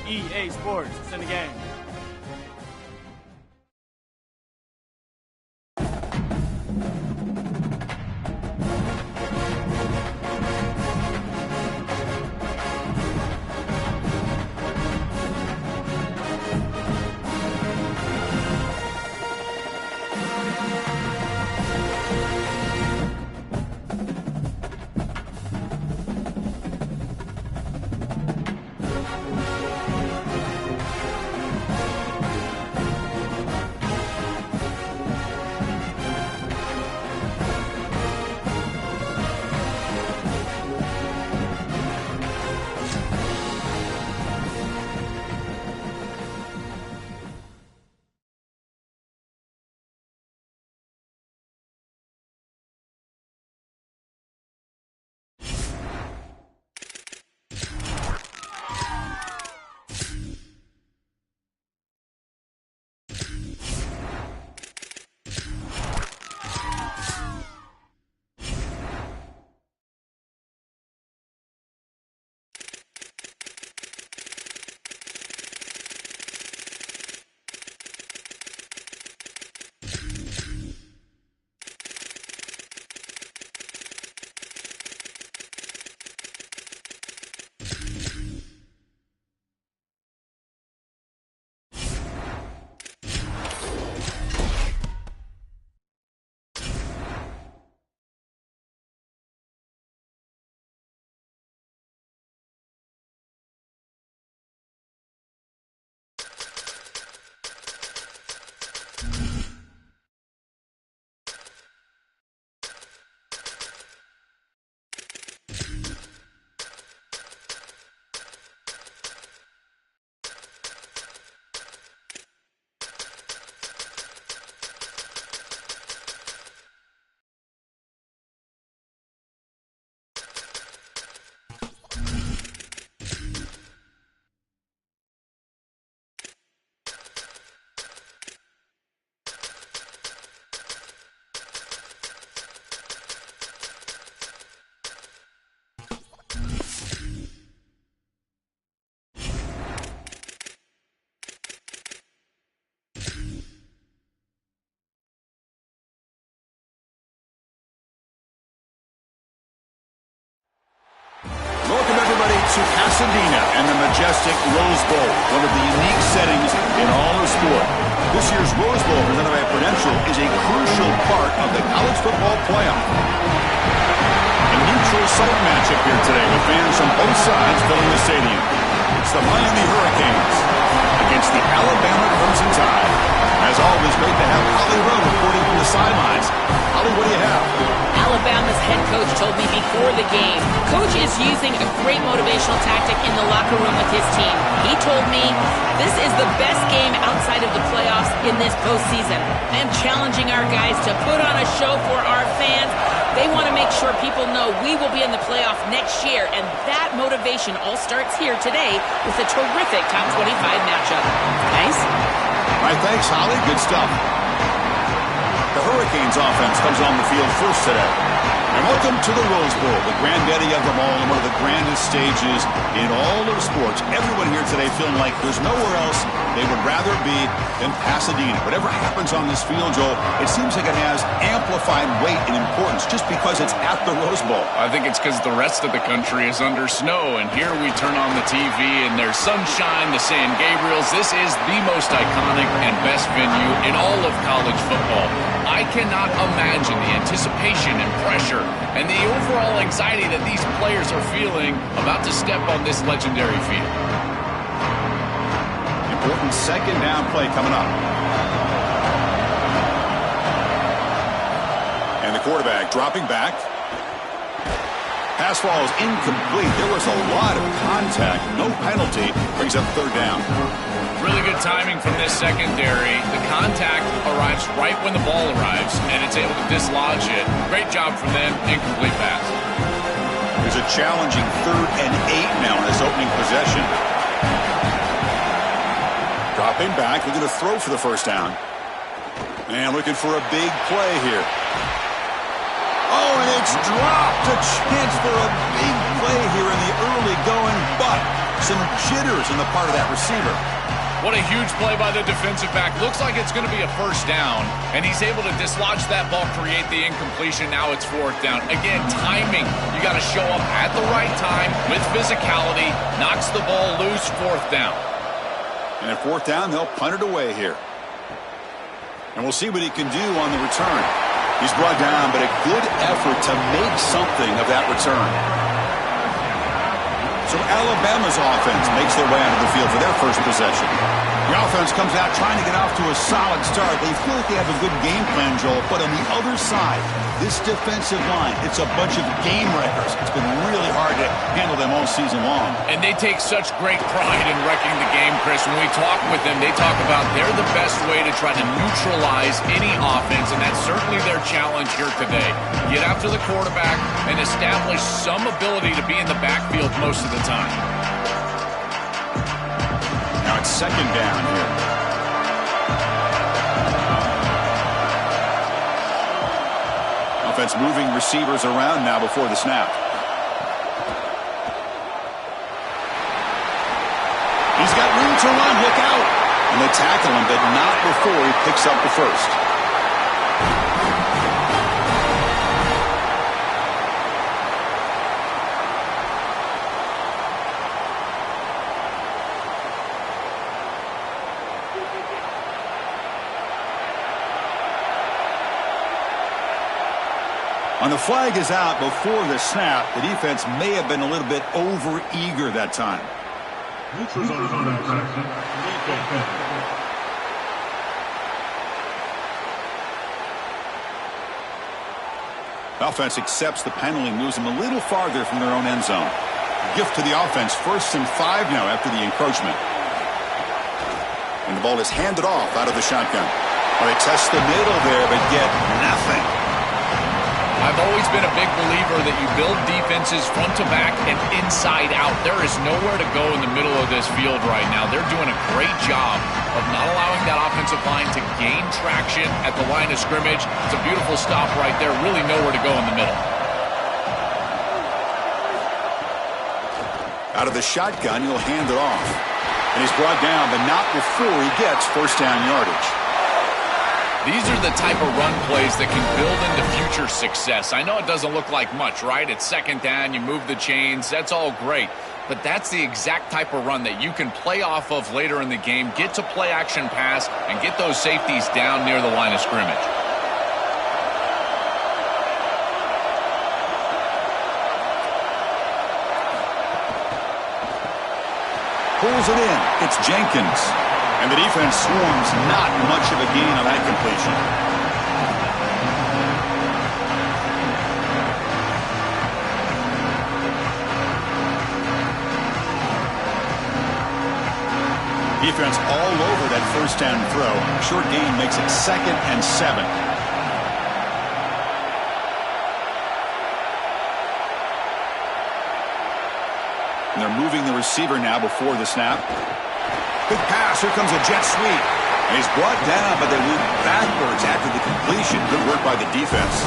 EA Sports. It's in the game. To Pasadena and the majestic Rose Bowl, one of the unique settings in all of sport. This year's Rose Bowl, presented by Prudential, is a crucial part of the college football playoff. A neutral site matchup here today with fans from both sides filling the stadium. It's the Miami Hurricanes against the Alabama Crimson Tide. As always, great to have Holly Rowe reporting from the sidelines. Holly, what do you have? Alabama's head coach told me before the game, Coach is using a great motivational tactic in the locker room with his team. He told me this is the best game outside of the playoffs in this postseason. I am challenging our guys to put on a show for our fans. They want to make sure people know we will be in the playoff next year, and that motivation all starts here today with a terrific top 25 matchup. Guys? All right, thanks, Holly. Good stuff. The Hurricanes offense comes on the field first today. And welcome to the Rose Bowl, the granddaddy of them all, and one of the grandest stages in all of sports. Everyone here today feeling like there's nowhere else they would rather be than Pasadena. Whatever happens on this field, Joel, it seems like it has amplified weight and importance just because it's at the Rose Bowl. I think it's because the rest of the country is under snow, and here we turn on the TV and there's sunshine, the San Gabriels. This is the most iconic and best venue in all of college football. I cannot imagine the anticipation and pressure and the overall anxiety that these players are feeling about to step on this legendary field. Important second down play coming up. And the quarterback dropping back. Pass ball is incomplete. There was a lot of contact. No penalty. Brings up third down. Really good timing from this secondary. The contact arrives right when the ball arrives, and it's able to dislodge it. Great job from them. Incomplete pass. There's a challenging 3rd and 8 now in this opening possession. Dropping back. We're going to throw for the first down. And looking for a big play here. Oh, and it's dropped. A chance for a big play here in the early going, but Some jitters on the part of that receiver. What a huge play by the defensive back. Looks like it's going to be a first down, and he's able to dislodge that ball, create the incompletion. Now it's fourth down. Again, timing. You got to show up at the right time with physicality. Knocks the ball loose, fourth down. And at fourth down, they'll punt it away here. And we'll see what he can do on the return. He's brought down, but a good effort to make something of that return. So Alabama's offense makes their way onto the field for their first possession. The offense comes out trying to get off to a solid start. They feel like they have a good game plan, Joel, but on the other side, this defensive line, it's a bunch of game wreckers. It's been really hard to handle them all season long. And they take such great pride in wrecking the game, Chris. When we talk with them, they talk about they're the best way to try to neutralize any offense, and that's certainly their challenge here today. Get after the quarterback and establish some ability to be in the backfield most of the time. Now it's second down here. Offense moving receivers around now before the snap. He's got room to run. Look out. And they tackle him, but not before he picks up the first. When the flag is out before the snap, the defense may have been a little bit over-eager that time. Offense accepts the penalty, moves them a little farther from their own end zone. Gift to the offense, 1st and 5 now after the encroachment. And the ball is handed off out of the shotgun. Well, they test the middle there, but get nothing. I've always been a big believer that you build defenses front to back and inside out. There is nowhere to go in the middle of this field right now. They're doing a great job of not allowing that offensive line to gain traction at the line of scrimmage. It's a beautiful stop right there. Really nowhere to go in the middle. Out of the shotgun, he'll hand it off. And he's brought down, but not before he gets first down yardage. These are the type of run plays that can build into future success. I know it doesn't look like much, right? It's second down, you move the chains, that's all great. But that's the exact type of run that you can play off of later in the game, get to play action pass, and get those safeties down near the line of scrimmage. Pulls it in. It's Jenkins. And the defense swarms, not much of a gain on that completion. Defense all over that first down throw. Short gain makes it 2nd and 7. And they're moving the receiver now before the snap. Good pass. Here comes a jet sweep. And he's brought down, but they move backwards after the completion. Good work by the defense.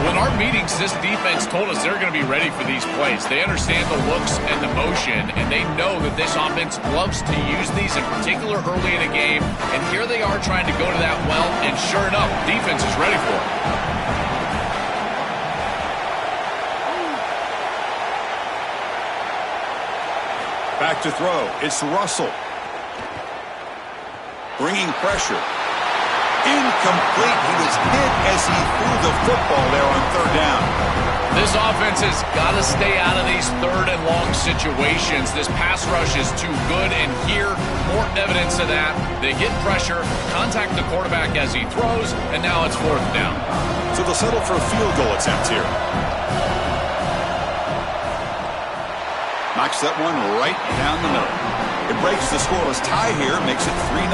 Well, in our meetings, this defense told us they're going to be ready for these plays. They understand the looks and the motion, and they know that this offense loves to use these, in particular early in a game. And here they are trying to go to that well, and sure enough, defense is ready for it. Back to throw. It's Russell. Bringing pressure. Incomplete. He was hit as he threw the football there on third down. This offense has got to stay out of these third and long situations. This pass rush is too good, and here, more evidence of that. They get pressure, contact the quarterback as he throws, and now it's fourth down. So they'll settle for a field goal attempt here. Knocks that one right down the middle. It breaks the scoreless tie here, makes it 3-0.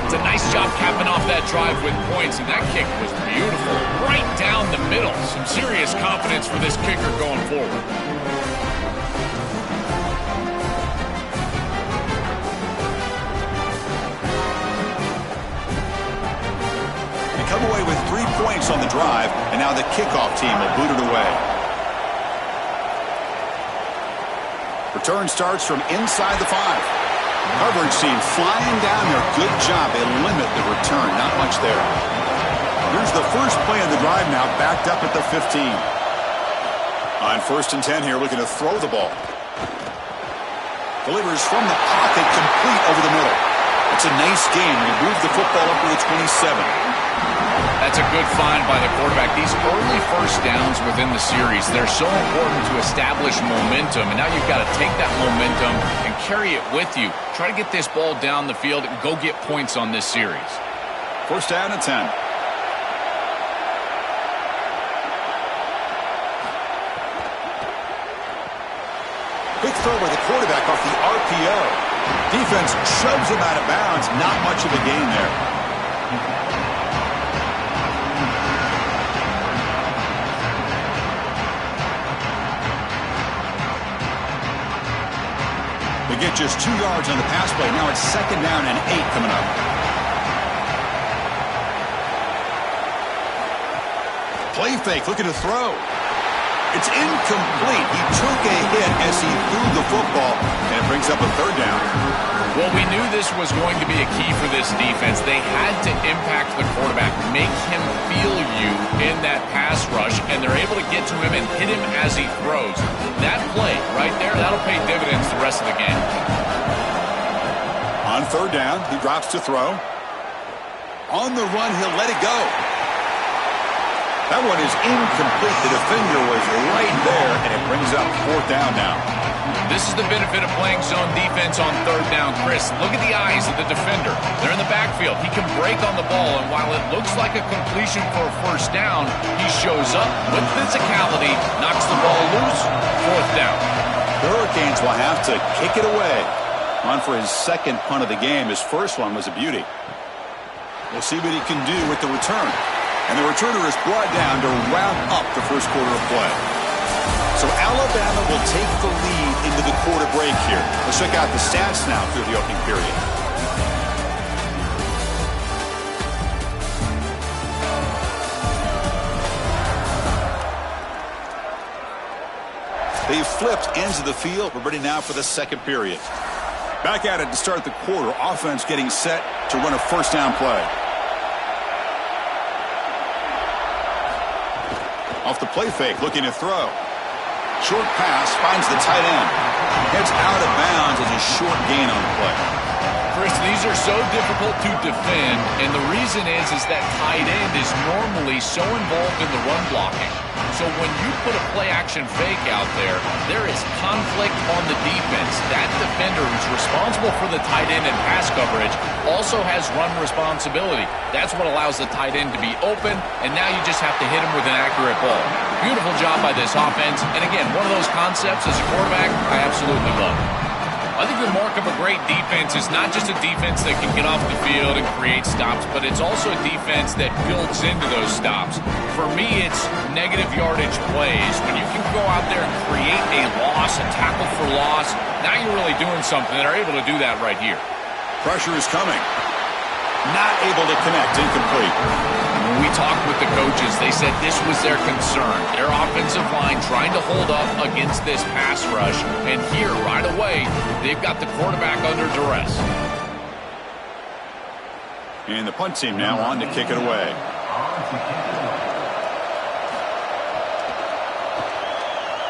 It's a nice job capping off that drive with points, and that kick was beautiful. Right down the middle. Some serious confidence for this kicker going forward. They come away with 3 points on the drive, and now the kickoff team will boot it away. Return starts from inside the 5. Coverage team flying down there. Good job. They limit the return. Not much there. Here's the first play of the drive now, backed up at the 15. On 1st and 10 here, looking to throw the ball. Delivers from the pocket, complete over the middle. It's a nice game. They move the football up to the 27. That's a good find by the quarterback. These early first downs within the series, they're so important to establish momentum. And now you've got to take that momentum and carry it with you. Try to get this ball down the field and go get points on this series. 1st down and 10. Quick throw by the quarterback off the RPO. Defense shoves him out of bounds. Not much of a gain there. They get just 2 yards on the pass play. Now it's 2nd down and 8 coming up. Play fake, looking to throw. It's incomplete. He took a hit as he threw the football, and it brings up a 3rd down. Well, we knew this was going to be a key for this defense. They had to impact the quarterback, make him feel you in that pass rush, and they're able to get to him and hit him as he throws. That play right there, that'll pay dividends the rest of the game. On 3rd down, he drops to throw. On the run, he'll let it go. That one is incomplete. The defender was right there, and it brings up 4th down now. This is the benefit of playing zone defense on 3rd down. Chris, look at the eyes of the defender. They're in the backfield. He can break on the ball, and while it looks like a completion for a 1st down, he shows up with physicality, knocks the ball loose, 4th down. The Hurricanes will have to kick it away. On for his 2nd punt of the game. His 1st one was a beauty. We'll see what he can do with the return. And the returner is brought down to round up the 1st quarter of play. So Alabama will take the lead into the quarter break here. Let's check out the stats now through the opening period. They've flipped ends of the field. We're ready now for the 2nd period. Back at it to start the quarter. Offense getting set to run a 1st down play. Off the play fake, looking to throw. Short pass, finds the tight end. Heads out of bounds as a short gain on the play. Chris, these are so difficult to defend, and the reason is that tight end is normally so involved in the run blocking. So when you put a play-action fake out there, there is conflict on the defense. That defender who's responsible for the tight end and pass coverage also has run responsibility. That's what allows the tight end to be open, and now you just have to hit him with an accurate ball. Beautiful job by this offense, and again, one of those concepts as a quarterback I absolutely love. I think the mark of a great defense is not just a defense that can get off the field and create stops, but it's also a defense that builds into those stops. For me, it's negative yardage plays. When you can go out there and create a loss, a tackle for loss, now you're really doing something. They're able to do that right here. Pressure is coming. Not able to connect, incomplete. When we talked with the coaches, they said this was their concern. Their offensive line trying to hold up against this pass rush. And here, right away, they've got the quarterback under duress. And the punt team now on to kick it away.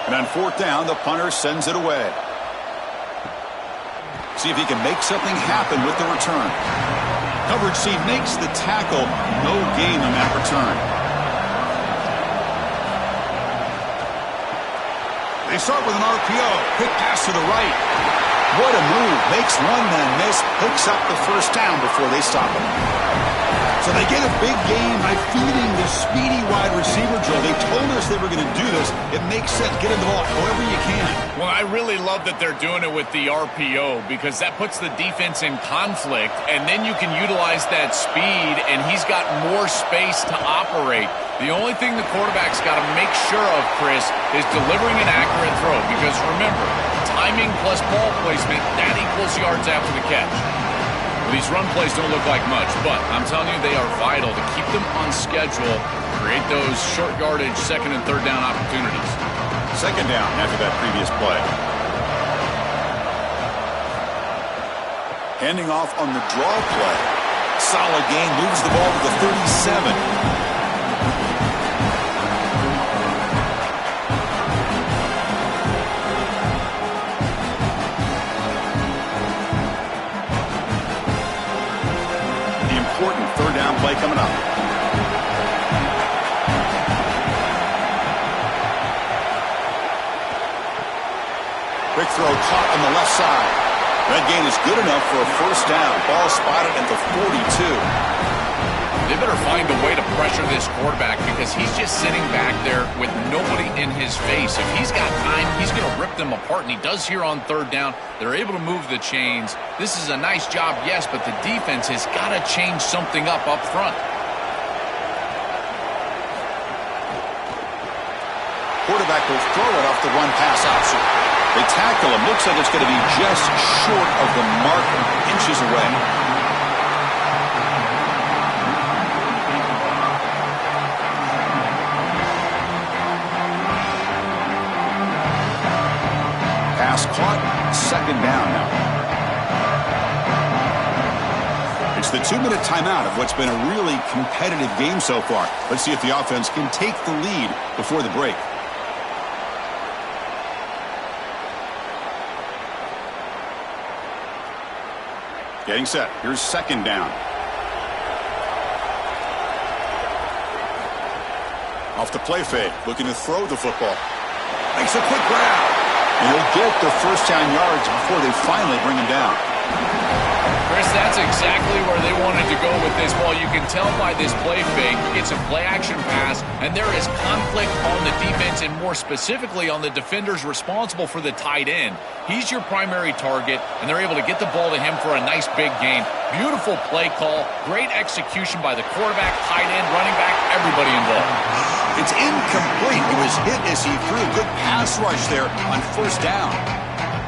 And on 4th down, the punter sends it away. See if he can make something happen with the return. Coverage team makes the tackle. No gain on that return. They start with an RPO. Quick pass to the right. What a move. Makes one man miss. Picks up the 1st down before they stop him. So they get a big gain by feeding the speedy wide receiver drill. They told us they were going to do this. It makes sense. Get him the ball however you can. Well, I really love that they're doing it with the RPO because that puts the defense in conflict, and then you can utilize that speed, and he's got more space to operate. The only thing the quarterback's got to make sure of, Chris, is delivering an accurate throw because remember, timing plus ball placement, that equals yards after the catch. These run plays don't look like much, but I'm telling you they are vital to keep them on schedule, create those short yardage 2nd and 3rd down opportunities. 2nd down after that previous play. Handing off on the draw play. Solid gain, moves the ball to the 37. The important third down play coming up. Quick throw caught on the left side. That gain is good enough for a first down. Ball spotted at the 42. They better find a way to pressure this quarterback because he's just sitting back there with nobody in his face. If he's got time, he's going to rip them apart, and he does here on third down. They're able to move the chains. This is a nice job, yes, but the defense has got to change something up front. Quarterback will throw it off the run-pass option. They tackle him. Looks like it's going to be just short of the mark, inches away. Pass caught. Second down now. It's the 2-minute timeout of what's been a really competitive game so far. Let's see if the offense can take the lead before the break. Getting set. Here's second down. Off the play fake. Looking to throw the football. Makes a quick grab. And he'll get the first down yards before they finally bring him down. Chris, that's exactly where they wanted to go with this ball. You can tell by this play fake, it's a play-action pass, and there is conflict on the defense and more specifically on the defenders responsible for the tight end. He's your primary target, and they're able to get the ball to him for a nice big gain. Beautiful play call, great execution by the quarterback, tight end, running back, everybody involved. It's incomplete. It was hit as he threw a good pass rush there on first down.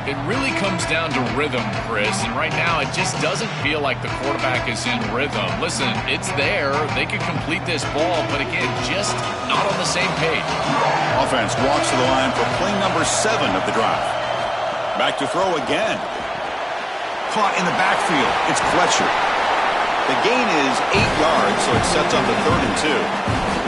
It really comes down to rhythm, Chris, and right now it just doesn't feel like the quarterback is in rhythm. Listen, it's there. They could complete this ball, but again, just not on the same page. Offense walks to the line for play number 7 of the drive. Back to throw again. Caught in the backfield. It's Fletcher. The gain is 8 yards, so it sets up the 3rd and 2.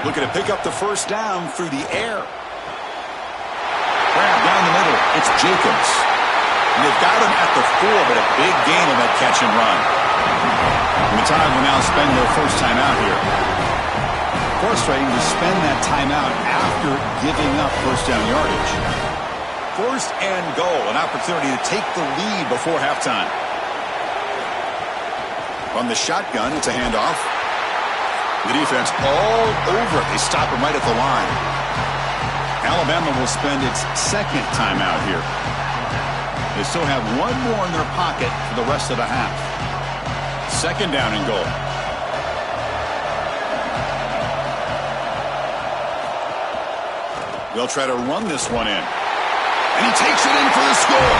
Looking to pick up the first down through the air. Grab down the middle. It's Jacobs. And they've got him at the 4, but a big gain on that catch and run. And the Tide will now spend their first time out here. Frustrating to spend that timeout after giving up first down yardage. First and goal, an opportunity to take the lead before halftime. From the shotgun, it's a handoff. The defense all over it. They stop him right at the line. Alabama will spend its second timeout here. They still have one more in their pocket for the rest of the half. Second down and goal. They'll try to run this one in. And he takes it in for the score.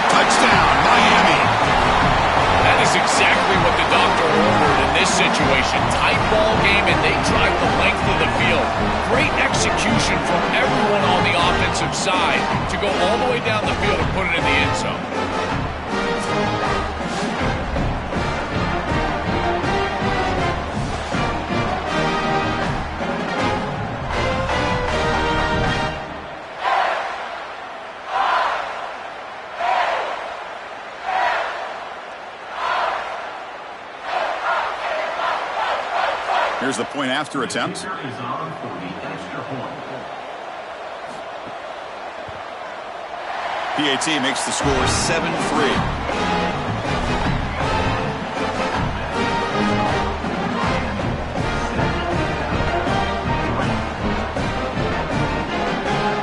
Touchdown, Miami. That is exactly what the doctor ordered in this situation. Tight ball game, and they drive the length of the field. Great execution from everyone on the offensive side to go all the way down the field and put it in the end zone. Here's the point after attempt. PAT makes the score 7-3.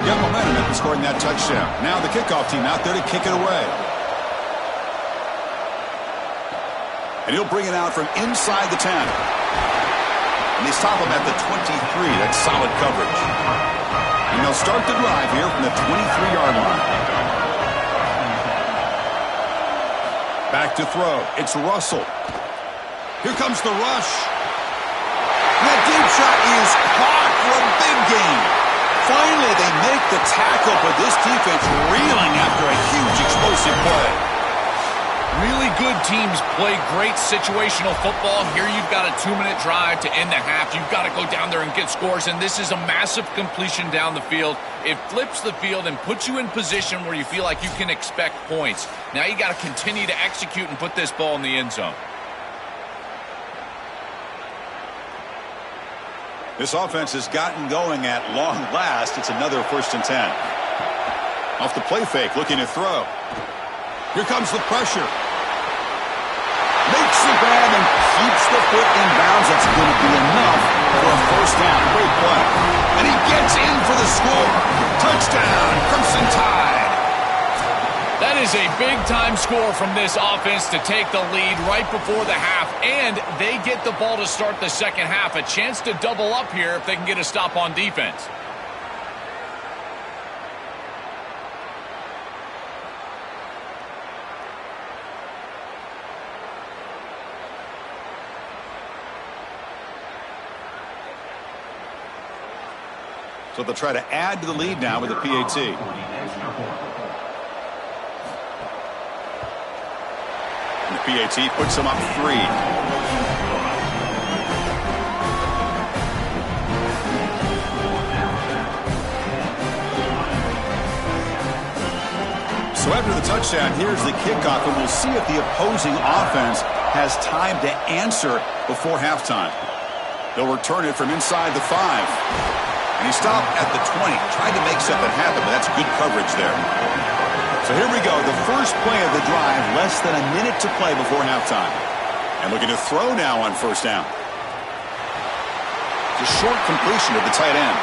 Got momentum after scoring that touchdown. Now the kickoff team out there to kick it away. And he'll bring it out from inside the 10. And they stop him at the 23. That's solid coverage. And they'll start the drive here from the 23-yard line. Back to throw. It's Russell. Here comes the rush. That deep shot is caught for a big gain. Finally, they make the tackle, but this defense reeling after a huge explosive play. Really good teams play great situational football. Here you've got a 2-minute drive to end the half. You've got to go down there and get scores, and this is a massive completion down the field. It flips the field and puts you in position where you feel like you can expect points. Now you got to continue to execute and put this ball in the end zone. This offense has gotten going at long last. It's another 1st and 10. Off the play fake, looking to throw. Here comes the pressure. Makes the grab and keeps the foot in bounds. That's going to be enough for a 1st down. Great play. And he gets in for the score. Touchdown, Crimson Tide. That is a big-time score from this offense to take the lead right before the half, and they get the ball to start the second half. A chance to double up here if they can get a stop on defense. So they'll try to add to the lead now with a PAT. And the PAT puts them up 3. So after the touchdown, here's the kickoff, and we'll see if the opposing offense has time to answer before halftime. They'll return it from inside the 5. And he stopped at the 20. Tried to make something happen, but that's good coverage there. So here we go. The first play of the drive, less than a minute to play before halftime. And looking to throw now on 1st down. It's a short completion of the tight end.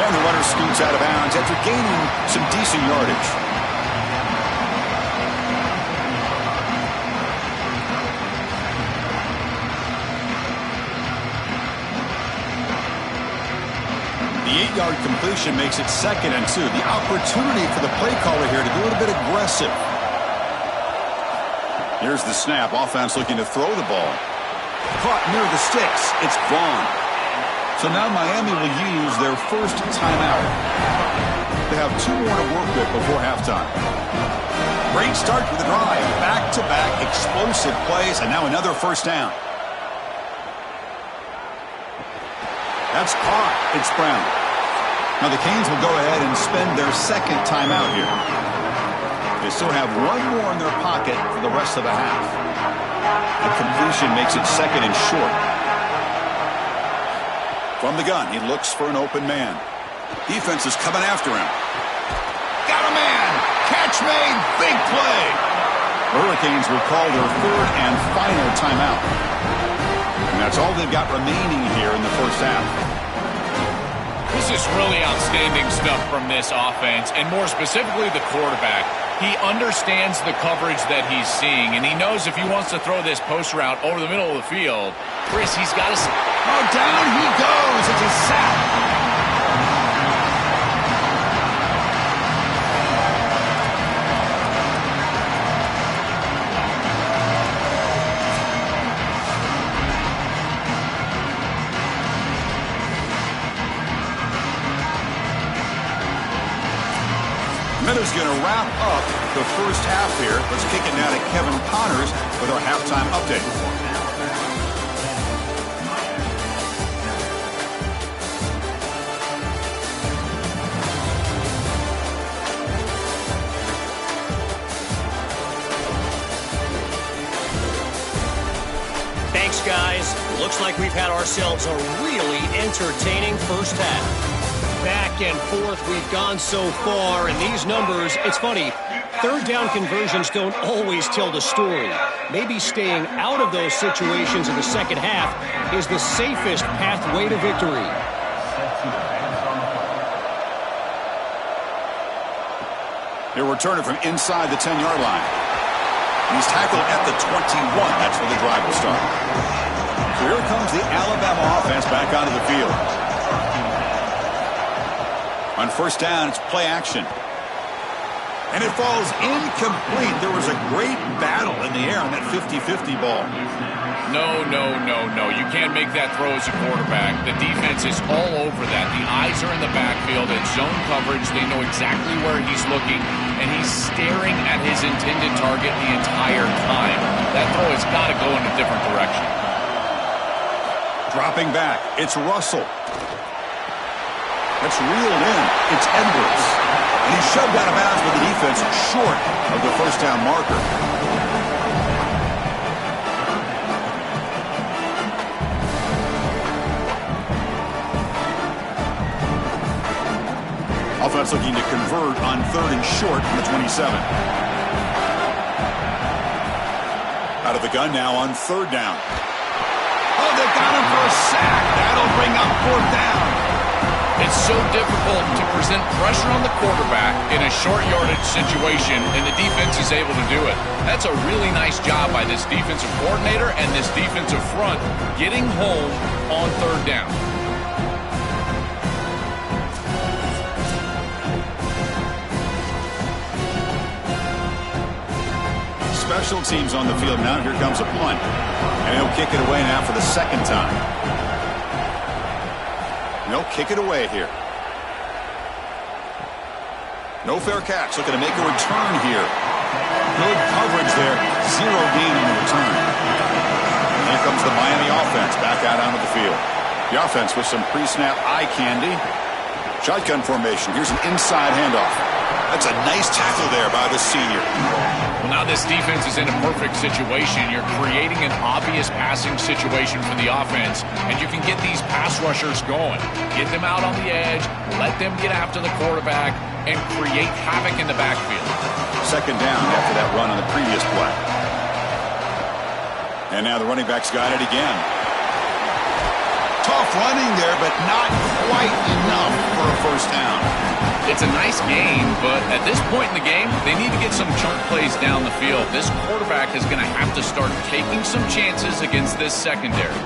And the runner scoots out of bounds after gaining some decent yardage. The 8-yard completion makes it 2nd and 2. The opportunity for the play caller here to be a little bit aggressive. Here's the snap. Offense looking to throw the ball. Caught near the sticks. It's Vaughn. So now Miami will use their 1st timeout. They have 2 more to work with before halftime. Great start to the drive. Back-to-back explosive plays, and now another 1st down. That's caught. It's Brown. Now the Canes will go ahead and spend their 2nd timeout here. They still have 1 more in their pocket for the rest of the half. The completion makes it 2nd and short. From the gun, he looks for an open man. Defense is coming after him. Got a man. Catch made. Big play. The Hurricanes will call their 3rd and final timeout. And that's all they've got remaining here in the 1st half. This is really outstanding stuff from this offense, and more specifically the quarterback. He understands the coverage that he's seeing, and he knows if he wants to throw this post route over the middle of the field, Chris, he's got to... Oh, down he goes. It's a sack. Minutes going to wrap up the 1st half here. Let's kick it now to Kevin Connors with our halftime update. Thanks, guys. Looks like we've had ourselves a really entertaining 1st half. Back and forth we've gone so far, and these numbers, it's funny, 3rd down conversions don't always tell the story. Maybe staying out of those situations in the 2nd half is the safest pathway to victory. He'll return it from inside the 10-yard line. He's tackled at the 21. That's where the drive will start. So here comes the Alabama offense back onto the field. On 1st down, it's play action. And it falls incomplete. There was a great battle in the air on that 50-50 ball. No. You can't make that throw as a quarterback. The defense is all over that. The eyes are in the backfield. It's zone coverage. They know exactly where he's looking, and he's staring at his intended target the entire time. That throw has got to go in a different direction. Dropping back, it's Russell. That's reeled in. It's Edwards. And he's shoved out of bounds by the defense short of the first down marker. Offense looking to convert on 3rd and short from the 27. Out of the gun now on 3rd down. Oh, they got him for a sack. That'll bring up 4th down. It's so difficult to present pressure on the quarterback in a short yardage situation, and the defense is able to do it. That's a really nice job by this defensive coordinator and this defensive front getting home on 3rd down. Special teams on the field now. Here comes a punt. And he'll kick it away now for the 2nd time. No, kick it away here. No fair catch. Looking to make a return here. Good coverage there. 0 gain on the return. And here comes the Miami offense back out onto the field. The offense with some pre-snap eye candy. Shotgun formation. Here's an inside handoff. That's a nice tackle there by the senior. Well, now this defense is in a perfect situation. You're creating an obvious passing situation for the offense, and you can get these pass rushers going. Get them out on the edge, let them get after the quarterback, and create havoc in the backfield. 2nd down after that run on the previous play. And now the running back's got it again. Tough running there, but not quite enough for a 1st down. It's a nice gain, but at this point in the game, they need to get some chunk plays down the field. This quarterback is going to have to start taking some chances against this secondary.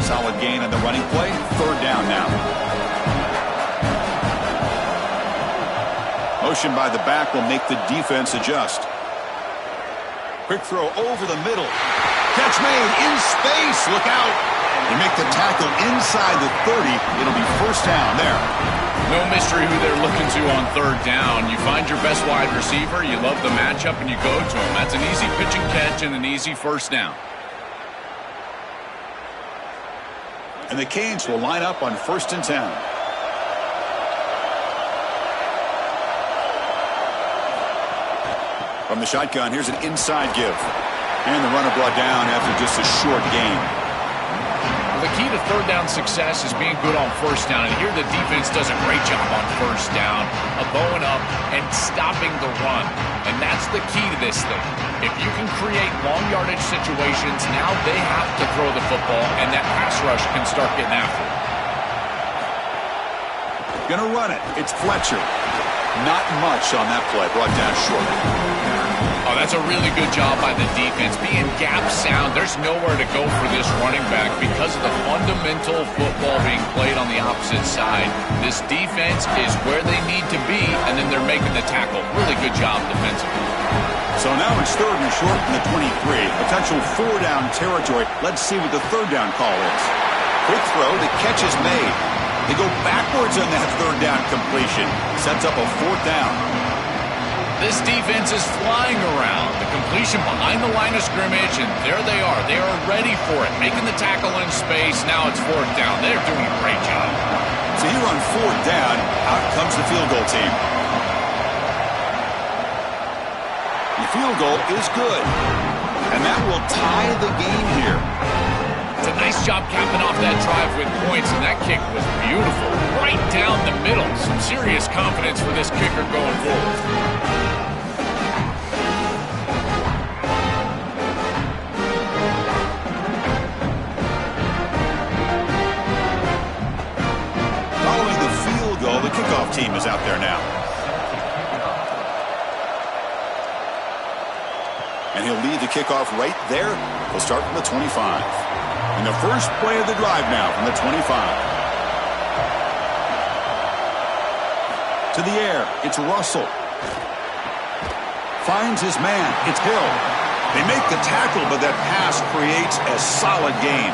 Solid gain on the running play. 3rd down now. Motion by the back will make the defense adjust. Quick throw over the middle. Catch made in space. Look out. They make the tackle inside the 30. It'll be 1st down there. No mystery who they're looking to on 3rd down. You find your best wide receiver, you love the matchup, and you go to him. That's an easy pitch and catch and an easy 1st down. And the Canes will line up on 1st and 10. From the shotgun, here's an inside give. And the runner brought down after just a short gain. The key to 3rd down success is being good on 1st down. And here the defense does a great job on 1st down, bowing up and stopping the run. And that's the key to this thing. If you can create long yardage situations, now they have to throw the football, and that pass rush can start getting after it. Gonna run it. It's Fletcher. Not much on that play. Brought down short. Oh, that's a really good job by the defense. Being gap sound, there's nowhere to go for this running back because of the fundamental football being played on the opposite side. This defense is where they need to be, and then they're making the tackle. Really good job defensively. So now it's 3rd and short from the 23. Potential 4-down territory. Let's see what the 3rd down call is. Quick throw. The catch is made. They go backwards on that 3rd down completion. Sets up a 4th down. This defense is flying around. The completion behind the line of scrimmage, and there they are. They are ready for it. Making the tackle in space. Now it's 4th down. They're doing a great job. So here on 4th down, out comes the field goal team. The field goal is good. And that will tie the game here. It's a nice job capping off that drive with points, and that kick was beautiful. Right down the middle. Some serious confidence for this kicker going forward. Following the field goal, the kickoff team is out there now. And he'll lead the kickoff right there. We'll start from the 25. And the first play of the drive now from the 25. To the air, it's Russell. Finds his man, it's Hill. They make the tackle, but that pass creates a solid gain.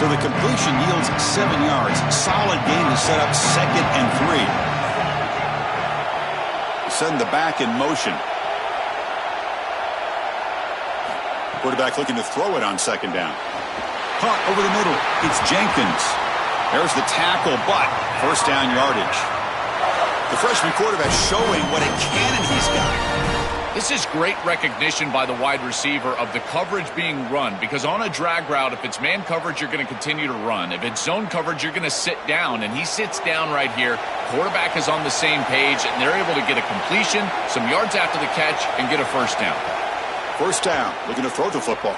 So the completion yields 7 yards. Solid gain to set up 2nd and 3. Send the back in motion. Quarterback looking to throw it on 2nd down. Punt over the middle. It's Jenkins. There's the tackle, but 1st down yardage. The freshman quarterback showing what a cannon he's got. This is great recognition by the wide receiver of the coverage being run, because on a drag route, if it's man coverage, you're going to continue to run. If it's zone coverage, you're going to sit down, and he sits down right here. Quarterback is on the same page, and they're able to get a completion, some yards after the catch, and get a 1st down. 1st down, looking to throw the football.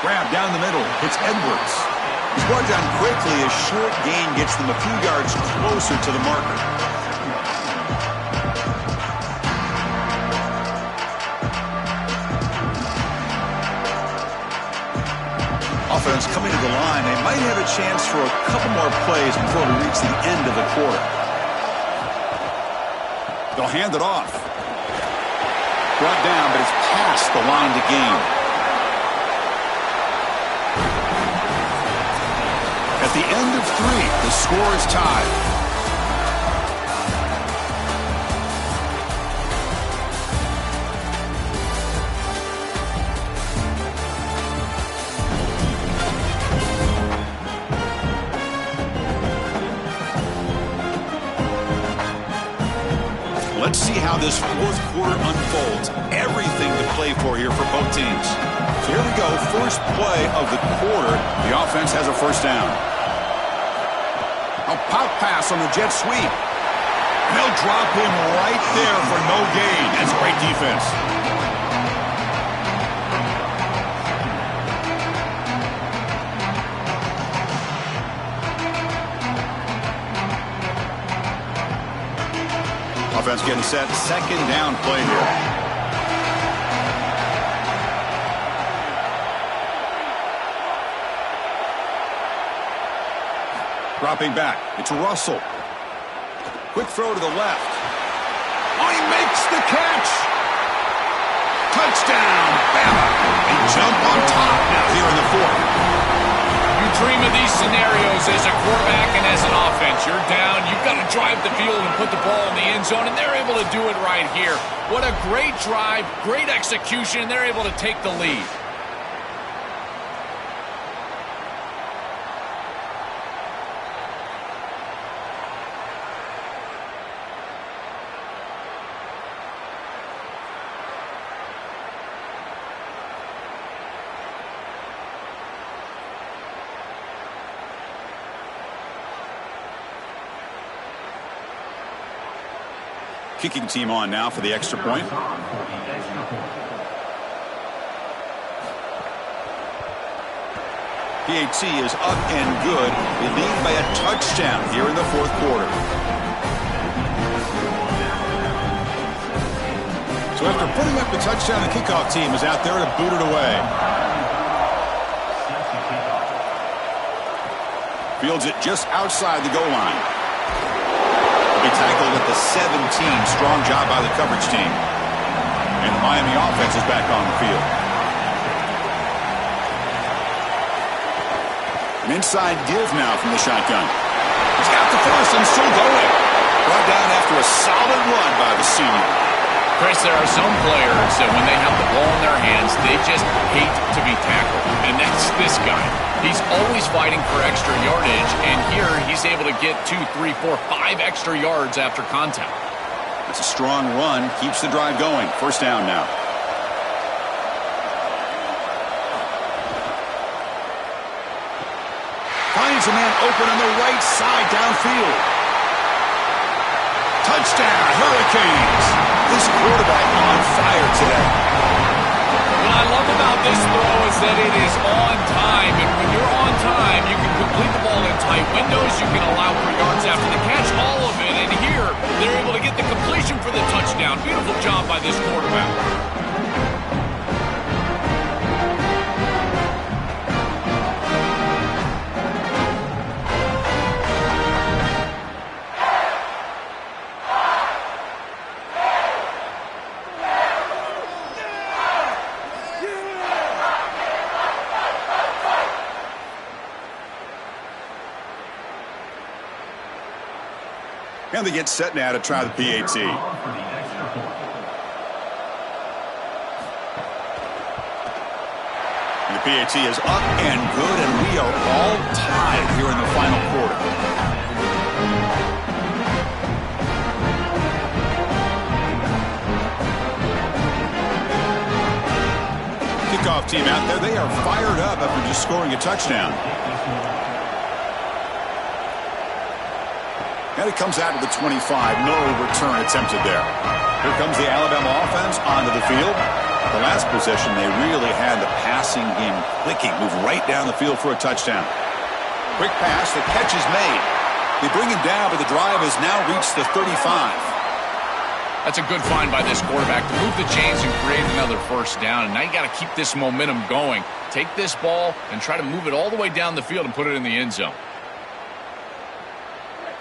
Grab down the middle, it's Edwards. He's brought down quickly. A short gain gets them a few yards closer to the marker. Offense coming to the line. They might have a chance for a couple more plays before we reach the end of the quarter. They'll hand it off. Brought down, but it's past the line to gain. At the end of 3, the score is tied. Let's see how this 4th quarter unfolds. Everything to play for here for both teams. So here we go, first play of the quarter. The offense has a 1st down. A pop pass on the jet sweep. And they'll drop him right there for no gain. That's great defense. Offense getting set. 2nd down play here. Dropping back. It's Russell. Quick throw to the left. Oh, he makes the catch. Touchdown, Bama. They jump on top now here in the 4th. You dream of these scenarios as a quarterback and as an offense. You're down, you've got to drive the field and put the ball in the end zone, and they're able to do it right here. What a great drive, great execution, and they're able to take the lead. Kicking team on now for the extra point. PAT is up and good. They lead by a touchdown here in the 4th quarter. So after putting up the touchdown, the kickoff team is out there to boot it away. Fields it just outside the goal line. He tackled at the 17. Strong job by the coverage team. And the Miami offense is back on the field. An inside give now from the shotgun. He's got the force and still going. Brought down after a solid run by the senior. Chris, there are some players that when they have the ball in their hands, they just hate to be tackled. And that's this guy. He's always fighting for extra yardage, and here he's able to get 2, 3, 4, 5 extra yards after contact. That's a strong run. Keeps the drive going. 1st down now. Finds a man open on the right side downfield. Touchdown, Hurricanes. This quarterback on fire today. What I love about this throw is that it is on time, and when you're on time, you can complete the ball in tight windows, you can allow for yards after the catch, all of it, and here, they're able to get the completion for the touchdown. Beautiful job by this quarterback. And they get set now to try the PAT. And the PAT is up and good, and we are all tied here in the final quarter. Kickoff team out there, they are fired up after just scoring a touchdown. And it comes out to the 25. No return attempted there. Here comes the Alabama offense onto the field. The last possession, they really had the passing game clicking. Move right down the field for a touchdown. Quick pass. The catch is made. They bring him down, but the drive has now reached the 35. That's a good find by this quarterback to move the chains and create another first down. And now you got to keep this momentum going. Take this ball and try to move it all the way down the field and put it in the end zone.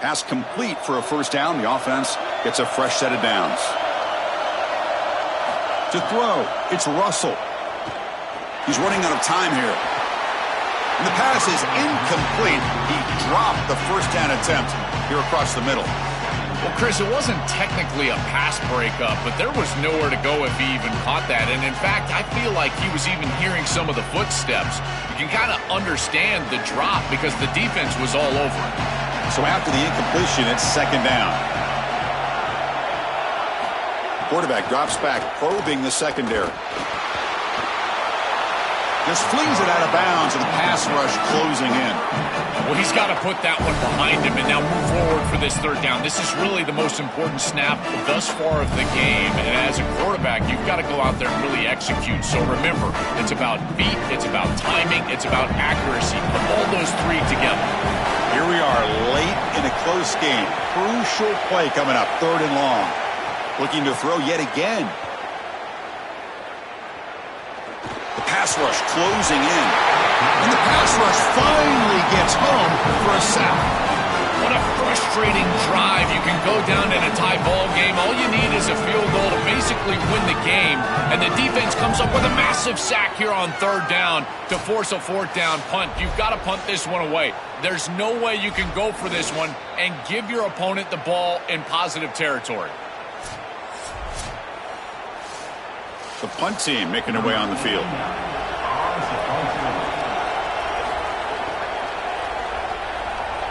Pass complete for a first down. The offense gets a fresh set of downs. To throw, it's Russell. He's running out of time here. And the pass is incomplete. He dropped the first down attempt here across the middle. Well, Chris, it wasn't technically a pass breakup, but there was nowhere to go if he even caught that. And in fact, I feel like he was even hearing some of the footsteps. You can kind of understand the drop because the defense was all over it. So after the incompletion, it's second down. The quarterback drops back, probing the secondary. Just flings it out of bounds, and the pass rush closing in. Well, he's got to put that one behind him and now move forward for this third down. This is really the most important snap thus far of the game. And as a quarterback, you've got to go out there and really execute. So remember, it's about feet, it's about timing, it's about accuracy. Put all those three together. Here we are, late in a close game. Crucial play coming up, third and long. Looking to throw yet again. The pass rush closing in. And the pass rush finally gets home for a sack. What a frustrating drive. You can go down in a tie ball game. All you need is a field goal to basically win the game. And the defense comes up with a massive sack here on third down to force a fourth down punt. You've got to punt this one away. There's no way you can go for this one and give your opponent the ball in positive territory. The punt team making their way on the field.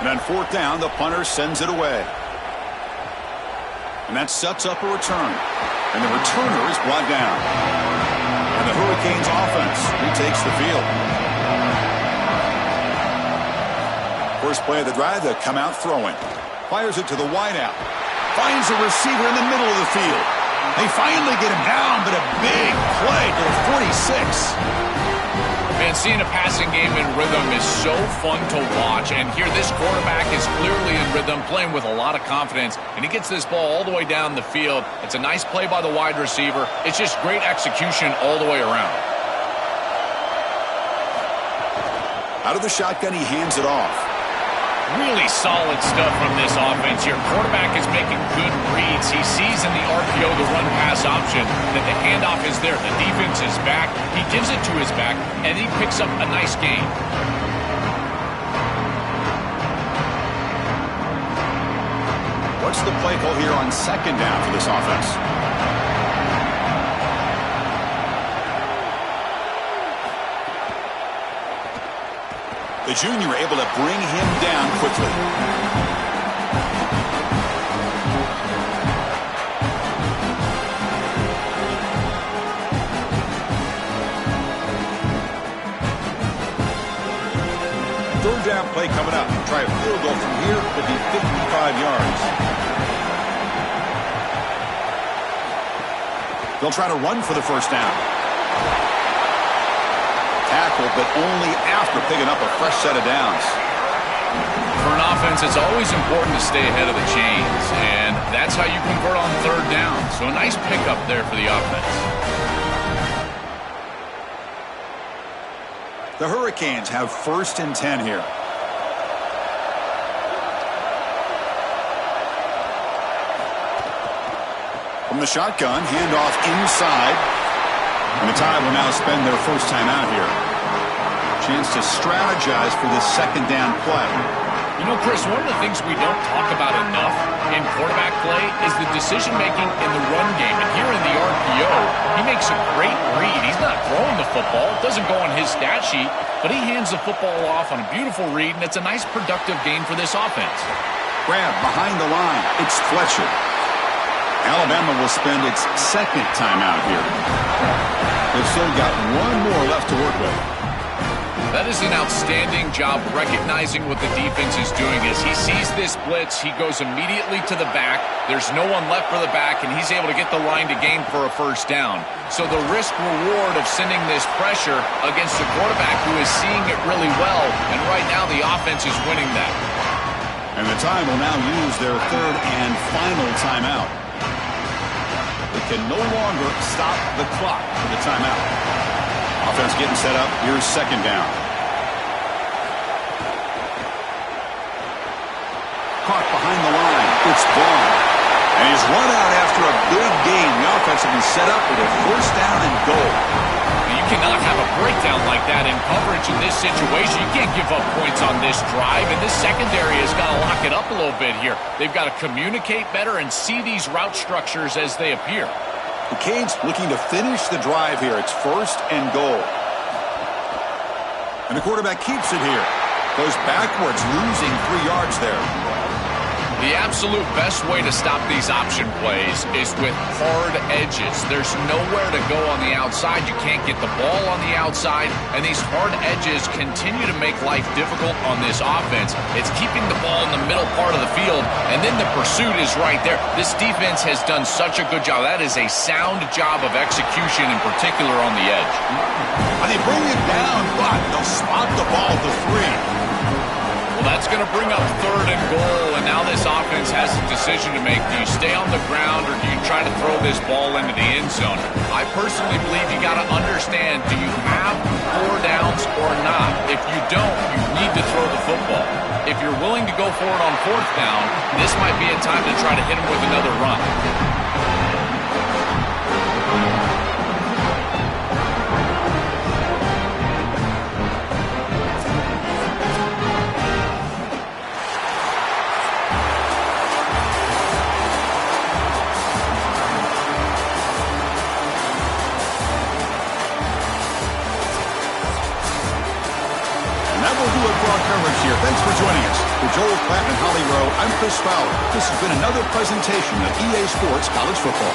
And on fourth down, the punter sends it away. And that sets up a return. And the returner is brought down. And the Hurricanes offense retakes the field. First play of the drive, they come out throwing. Fires it to the wideout. Finds a receiver in the middle of the field. They finally get him down, but a big play to the 46. Man, seeing a passing game in rhythm is so fun to watch. And here, this quarterback is clearly in rhythm, playing with a lot of confidence. And he gets this ball all the way down the field. It's a nice play by the wide receiver. It's just great execution all the way around. Out of the shotgun, he hands it off. Really solid stuff from this offense here. Quarterback is making good reads. He sees in the RPO the run-pass option that the handoff is there. The defense is back. He gives it to his back, and he picks up a nice gain. What's the play call here on second down for this offense? The junior able to bring him down quickly. Third down play coming up. Try a field goal from here. Could be 55 yards. They'll try to run for the first down. Tackle, but only after picking up a fresh set of downs. For an offense, it's always important to stay ahead of the chains, and that's how you convert on third down. So a nice pickup there for the offense. The Hurricanes have first and 10 here. From the shotgun, handoff inside. And the Tide will now spend their first time out here. Chance to strategize for this second down play. You know, Chris, one of the things we don't talk about enough in quarterback play is the decision-making in the run game. And here in the RPO, he makes a great read. He's not throwing the football. It doesn't go on his stat sheet, but he hands the football off on a beautiful read, and it's a nice, productive game for this offense. Grab behind the line. It's Fletcher. Alabama will spend its second timeout here. They've still got one more left to work with. That is an outstanding job recognizing what the defense is doing. As he sees this blitz, he goes immediately to the back. There's no one left for the back, and he's able to get the line to gain for a first down. So the risk-reward of sending this pressure against a quarterback who is seeing it really well, and right now the offense is winning that. And the time will now use their third and final timeout. They can no longer stop the clock for the timeout. Offense getting set up. Here's second down. Caught behind the line. It's Vaughn. And he's run out after a big gain. The offense has been set up with a first down and goal. You cannot have a breakdown like that in coverage in this situation. You can't give up points on this drive, and this secondary has got to lock it up a little bit here. They've got to communicate better and see these route structures as they appear. The Canes looking to finish the drive here. It's first and goal. And the quarterback keeps it here. Goes backwards, losing 3 yards there. The absolute best way to stop these option plays is with hard edges. There's nowhere to go on the outside. You can't get the ball on the outside, and these hard edges continue to make life difficult on this offense. It's keeping the ball in the middle part of the field, and then the pursuit is right there. This defense has done such a good job. That is a sound job of execution, in particular on the edge. And they bring it down, but they'll spot the ball to 3. Well, that's going to bring up third and goal, and now this offense has a decision to make. Do you stay on the ground, or do you try to throw this ball into the end zone? I personally believe you got to understand, do you have 4 downs or not? If you don't, you need to throw the football. If you're willing to go for it on 4th down, this might be a time to try to hit him with another run. Here. Thanks for joining us. For Joel Klatt and Holly Rowe, I'm Chris Fowler. This has been another presentation of EA Sports College Football.